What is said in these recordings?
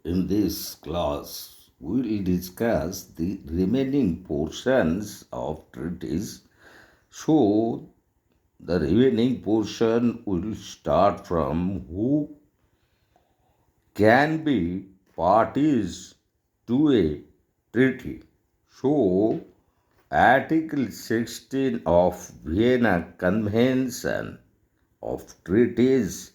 In this class, we will discuss the remaining portions of treatise. So, the remaining portion will start from who can be parties to a treaty. So, Article 16 of Vienna Convention of Treaties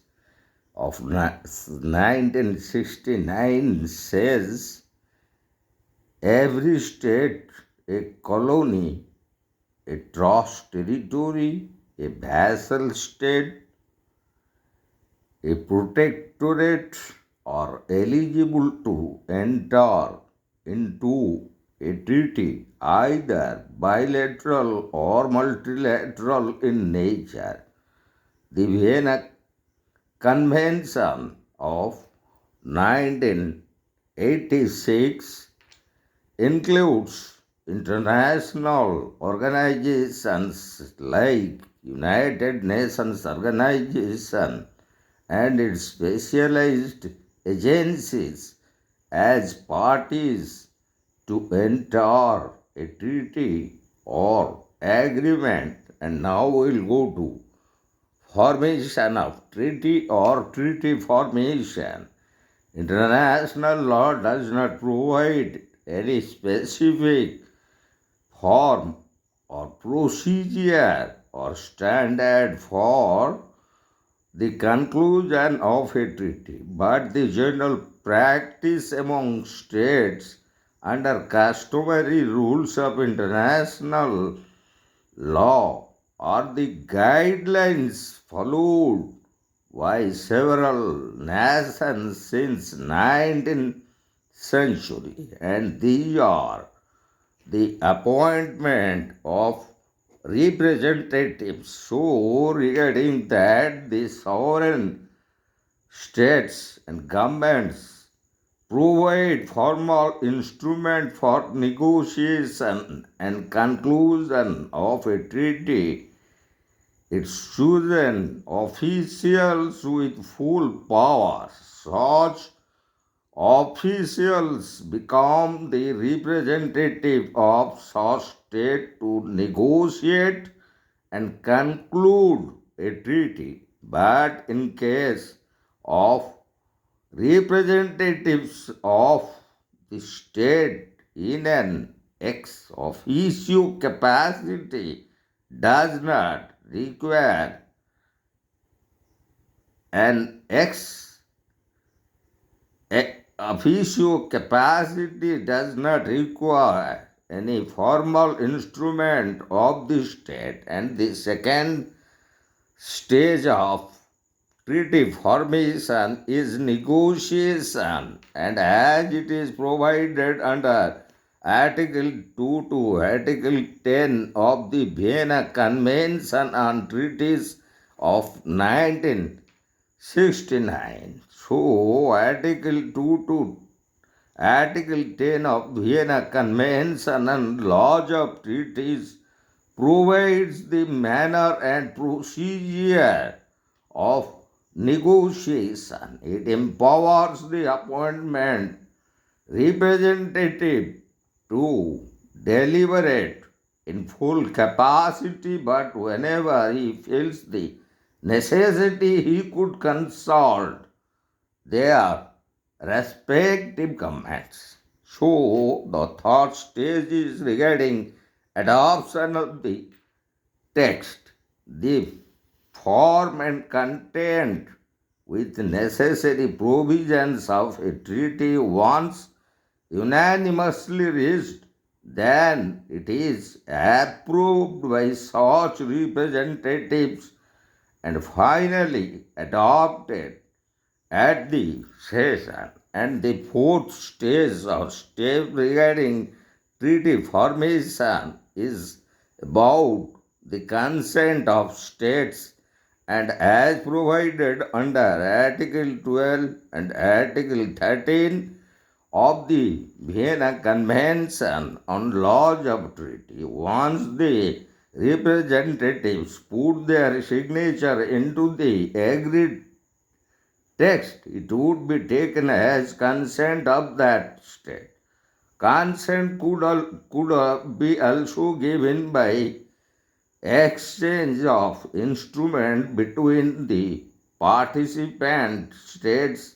of 1969 says every state, a colony, a trust territory, a vassal state, a protectorate are eligible to enter into a treaty, either bilateral or multilateral in nature. The Vienna Convention of 1986 includes international organizations like United Nations Organization and its specialized agencies as parties to enter a treaty or agreement. And now we'll go to formation of treaty or treaty formation. International law does not provide any specific form or procedure or standard for the conclusion of a treaty, but the general practice among states under customary rules of international law are the guidelines followed by several nations since 19th century, and these are the appointment of representatives. So, regarding that, the sovereign states and governments provide formal instrument for negotiation and conclusion of a treaty. Its chosen officials with full powers. Such officials become the representative of such state to negotiate and conclude a treaty. But in case of representatives of the state in an ex officio capacity does not require an ex officio capacity does not require any formal instrument of the state, and the second stage of treaty formation is negotiation, and as it is provided under Article 2 to Article 10 of the Vienna Convention on Treaties of 1969. So, Article 2 to Article 10 of Vienna Convention on Laws of Treaties provides the manner and procedure of negotiation. It empowers the appointment representative to deliberate in full capacity, but whenever he feels the necessity, he could consult their respective governments. So, the third stage is regarding adoption of the text, the form and content with necessary provisions of a treaty once unanimously reached, then it is approved by such representatives and finally adopted at the session. And the fourth stage or step regarding treaty formation is about the consent of states, and as provided under Article 12 and Article 13 of the Vienna Convention on Laws of Treaty, once the representatives put their signature into the agreed text, it would be taken as consent of that state. Consent could be also given by exchange of instrument between the participant states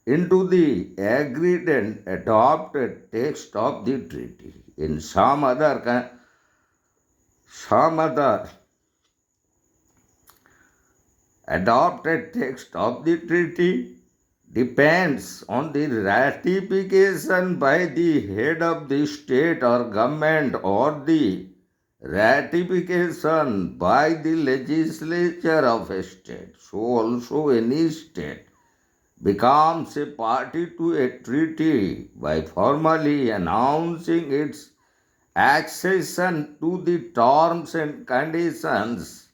into the agreed and adopted text of the treaty. In some other adopted text of the treaty depends on the ratification by the head of the state or government or the ratification by the legislature of a state. So also any state becomes a party to a treaty by formally announcing its accession to the terms and conditions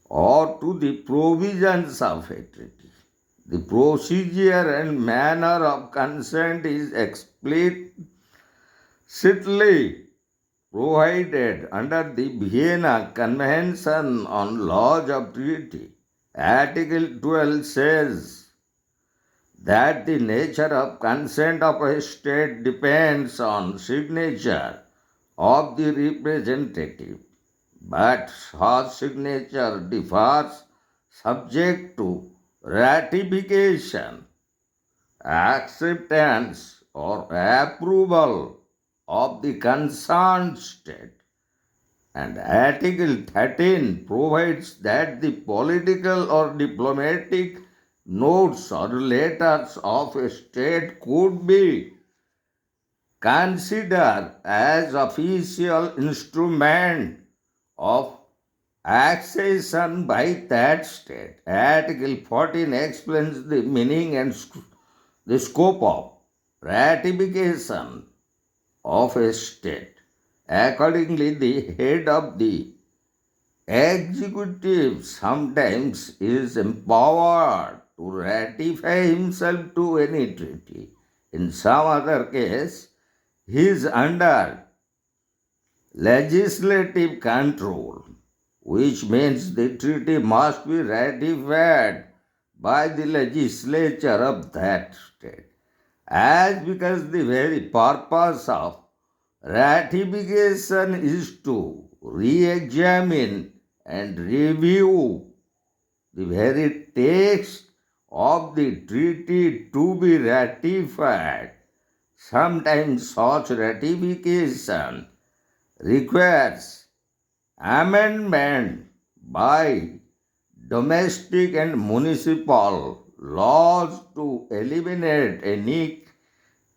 or to the provisions of a treaty. The procedure and manner of consent is explicitly provided under the Vienna Convention on Laws of Treaty. Article 12 says that the nature of consent of a state depends on signature of the representative, but such signature differs subject to ratification, acceptance, or approval of the concerned state. And Article 13 provides that the political or diplomatic notes or letters of a state could be considered as official instrument of accession by that state. Article 14 explains the meaning and the scope of ratification of a state. Accordingly, the head of the executive sometimes is empowered to ratify himself to any treaty. In some other case, he is under legislative control, which means the treaty must be ratified by the legislature of that state. As because the very purpose of ratification is to re-examine and review the very text of the treaty to be ratified. Sometimes such ratification requires amendment by domestic and municipal laws to eliminate any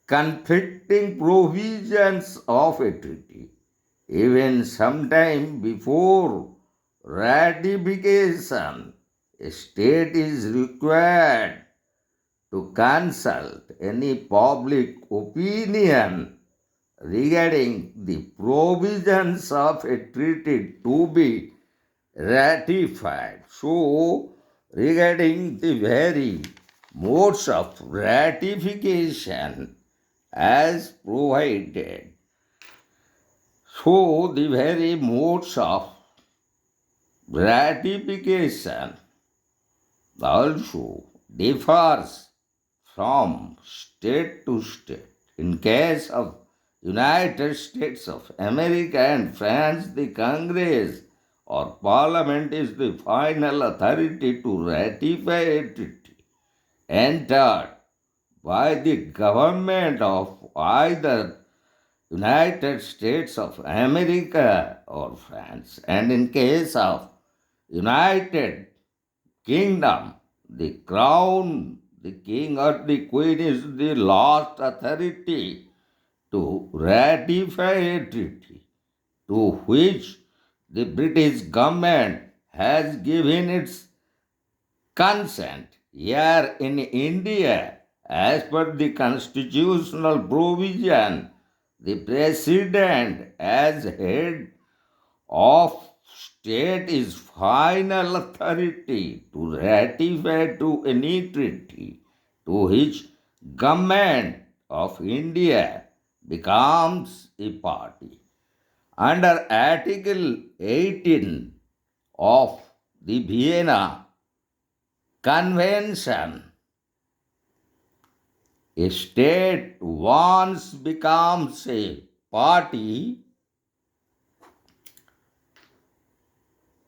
conflicting provisions of a treaty. Even sometime before ratification, a state is required to consult any public opinion regarding the provisions of a treaty to be ratified. So, regarding the very modes of ratification as provided, so the very modes of ratification also differs from state to state. In case of United States of America and France, the Congress or Parliament is the final authority to ratify a treaty entered by the government of either United States of America or France. And in case of United Kingdom, the crown, the king or the queen is the last authority to ratify a treaty to which the British government has given its consent. Here in India, as per the constitutional provision, the president as head of state is final authority to ratify to any treaty to which government of India becomes a party. Under Article 18 of the Vienna convention. A state once becomes a party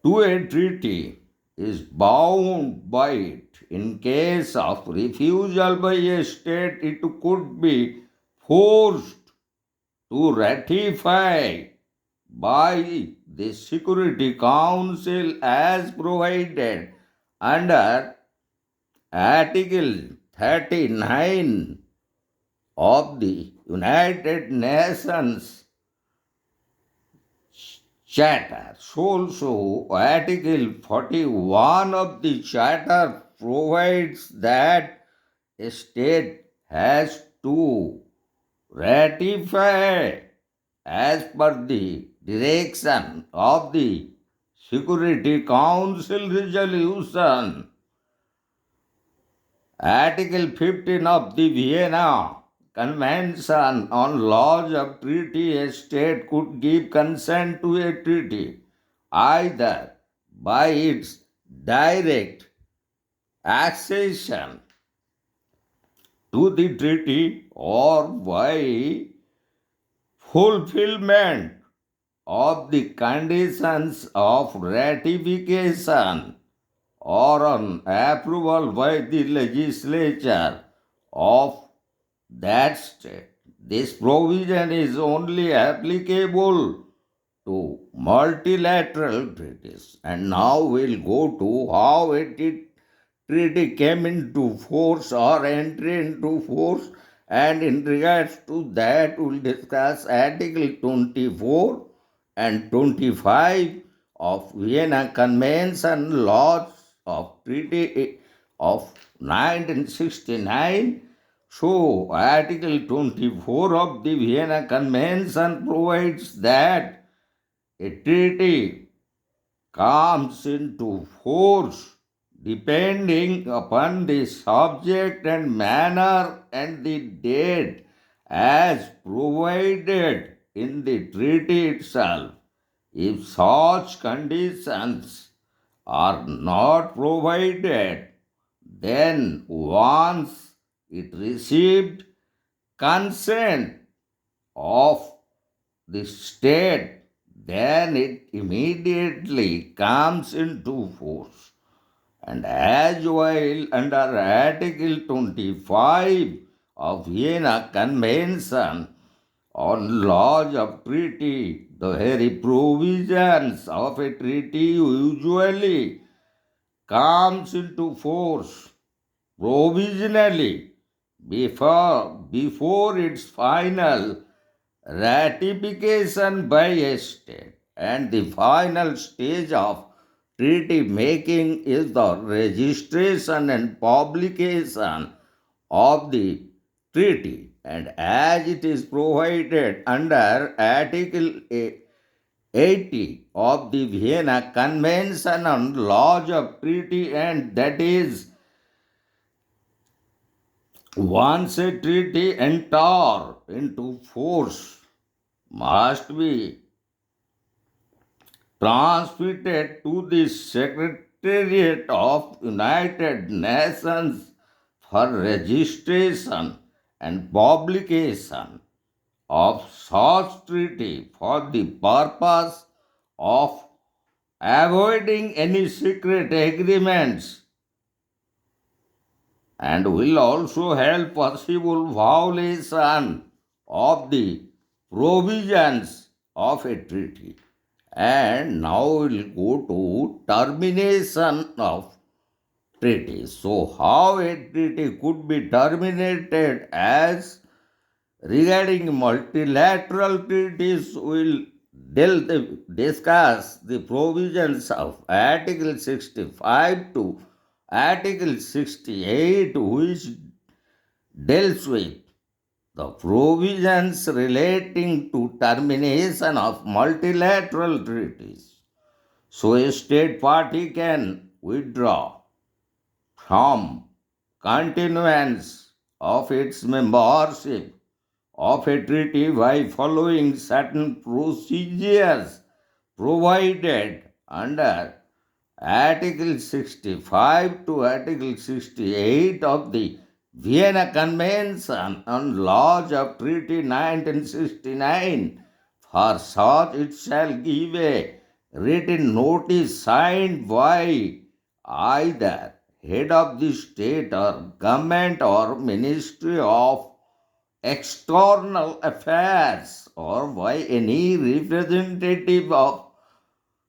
to a treaty is bound by it. In case of refusal by a state, it could be forced to ratify by the Security Council as provided under Article 39 of the United Nations Charter. Also, Article 41 of the Charter provides that a state has to ratify as per the direction of the Security Council resolution. Article 15 of the Vienna Convention on Laws of Treaty, a state could give consent to a treaty either by its direct accession to the treaty or by fulfillment of the conditions of ratification or on approval by the legislature of that state. This provision is only applicable to multilateral treaties. And now we'll go to how a treaty came into force or entry into force. And in regards to that, we'll discuss Article 24 and 25 of Vienna Convention laws of Treaty of 1969. So, Article 24 of the Vienna Convention provides that a treaty comes into force depending upon the subject and manner and the date as provided in the treaty itself. If such conditions are not provided, then once it received consent of the state, then it immediately comes into force. And as well under Article 25 of Vienna Convention on laws of treaty, the very provisions of a treaty usually comes into force provisionally before its final ratification by a state. And the final stage of treaty making is the registration and publication of the treaty. And as it is provided under Article 80 of the Vienna Convention on Laws of Treaty, and that is, once a treaty enter into force, must be transmitted to the Secretariat of United Nations for registration and publication of such treaty for the purpose of avoiding any secret agreements, and will also help possible violation of the provisions of a treaty. And now we'll go to termination of treaty. So, how a treaty could be terminated? As regarding multilateral treaties, we'll discuss the provisions of Article 65 to Article 68, which deals with the provisions relating to termination of multilateral treaties. So a state party can withdraw from continuance of its membership of a treaty by following certain procedures provided under Article 65 to Article 68 of the Vienna Convention on Laws of Treaty 1969. For such it shall give a written notice signed by either head of the state or government or ministry of external affairs or by any representative of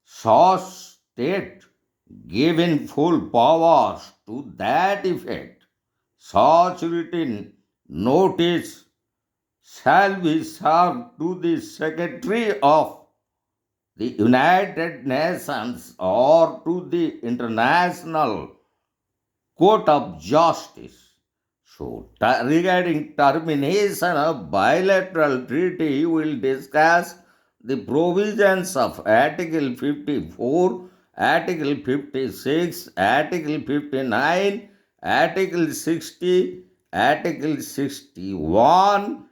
such state given full powers to that effect. Such written notice shall be served to the Secretary of the United Nations or to the International Court of Justice. So, regarding termination of bilateral treaty, we will discuss the provisions of Article 54, Article 56, Article 59, Article 60, Article 61,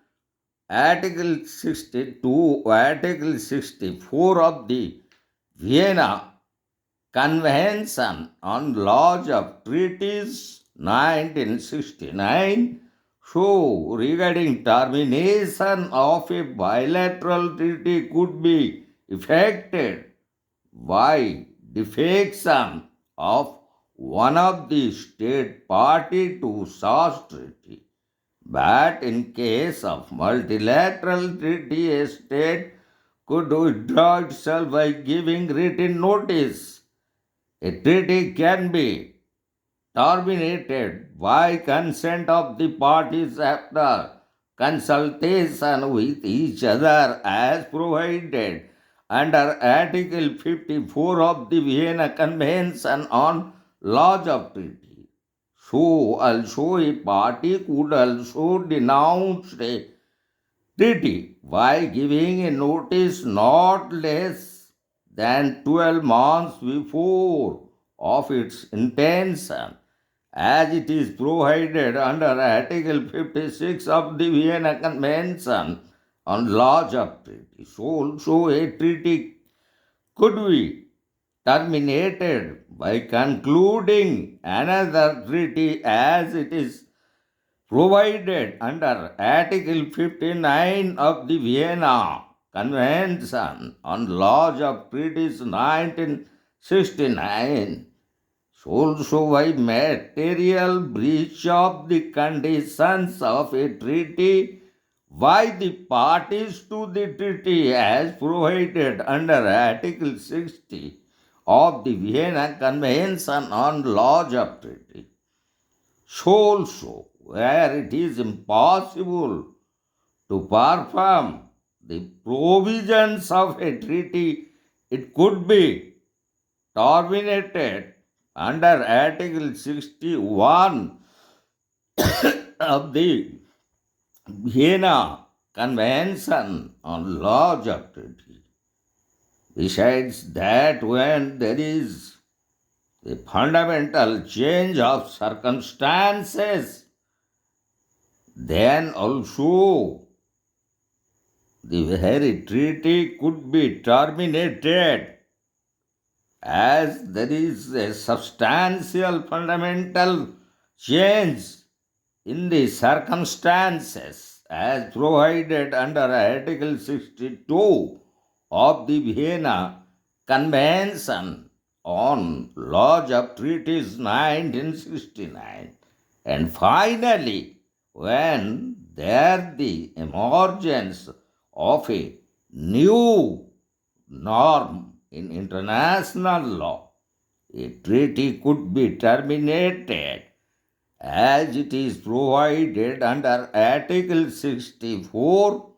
Article 62, Article 64 of the Vienna Convention on Laws of Treaties 1969. So, regarding termination of a bilateral treaty could be effected by defection of one of the state party to such treaty. But in case of multilateral treaty, a state could withdraw itself by giving written notice. A treaty can be terminated by consent of the parties after consultation with each other as provided under Article 54 of the Vienna Convention on Laws of Treaty. So also a party could also denounce a treaty by giving a notice not less than 12 months before of its intention, as it is provided under Article 56 of the Vienna Convention on Laws of Treaty. So also a treaty could be terminated by concluding another treaty as it is provided under Article 59 of the Vienna Convention on Laws of Treaties 1969. Also by material breach of the conditions of a treaty by the parties to the treaty as provided under Article 60 of the Vienna Convention on Laws of Treaty. So also, where it is impossible to perform the provisions of a treaty, it could be terminated under Article 61 of the Vienna Convention on Laws of Treaty. Besides that, when there is a fundamental change of circumstances, then also the very treaty could be terminated as there is a substantial fundamental change in the circumstances as provided under Article 62 of the Vienna Convention on Laws of Treaties 1969. And finally, when there the emergence of a new norm in international law, a treaty could be terminated as it is provided under Article 64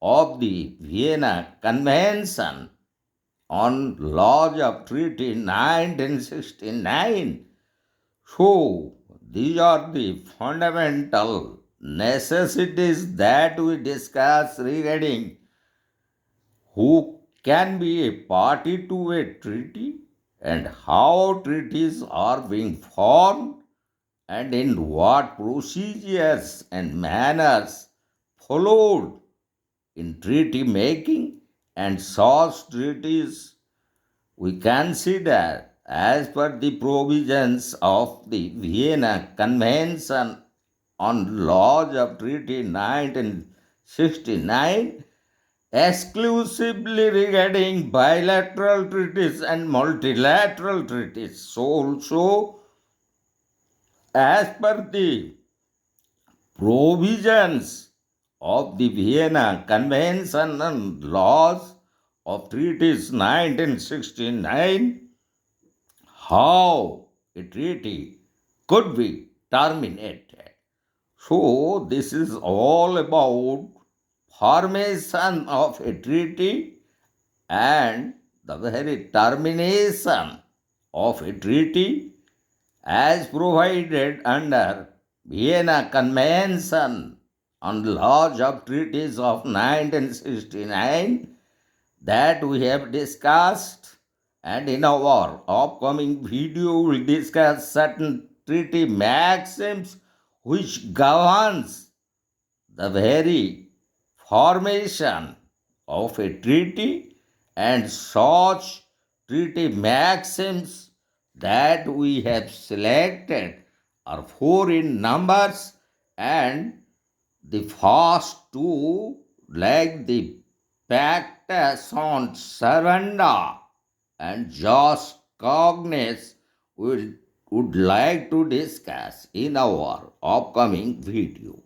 of the Vienna Convention on Laws of Treaty 1969. So, these are the fundamental necessities that we discuss regarding who can be a party to a treaty and how treaties are being formed and in what procedures and manners followed in treaty making, and such treaties we consider as per the provisions of the Vienna Convention on Laws of Treaty 1969, exclusively regarding bilateral treaties and multilateral treaties. So, also, as per the provisions of the Vienna Convention on Laws of Treaties 1969, how a treaty could be terminated. So, this is all about formation of a treaty and the very termination of a treaty as provided under Vienna Convention on Laws of Treaties of 1969 that we have discussed, and in our upcoming video we will discuss certain treaty maxims which governs the very formation of a treaty, and such treaty maxims that we have selected are four in numbers, and the first two, like the pacta sunt servanda and just cognizance, we would like to discuss in our upcoming video.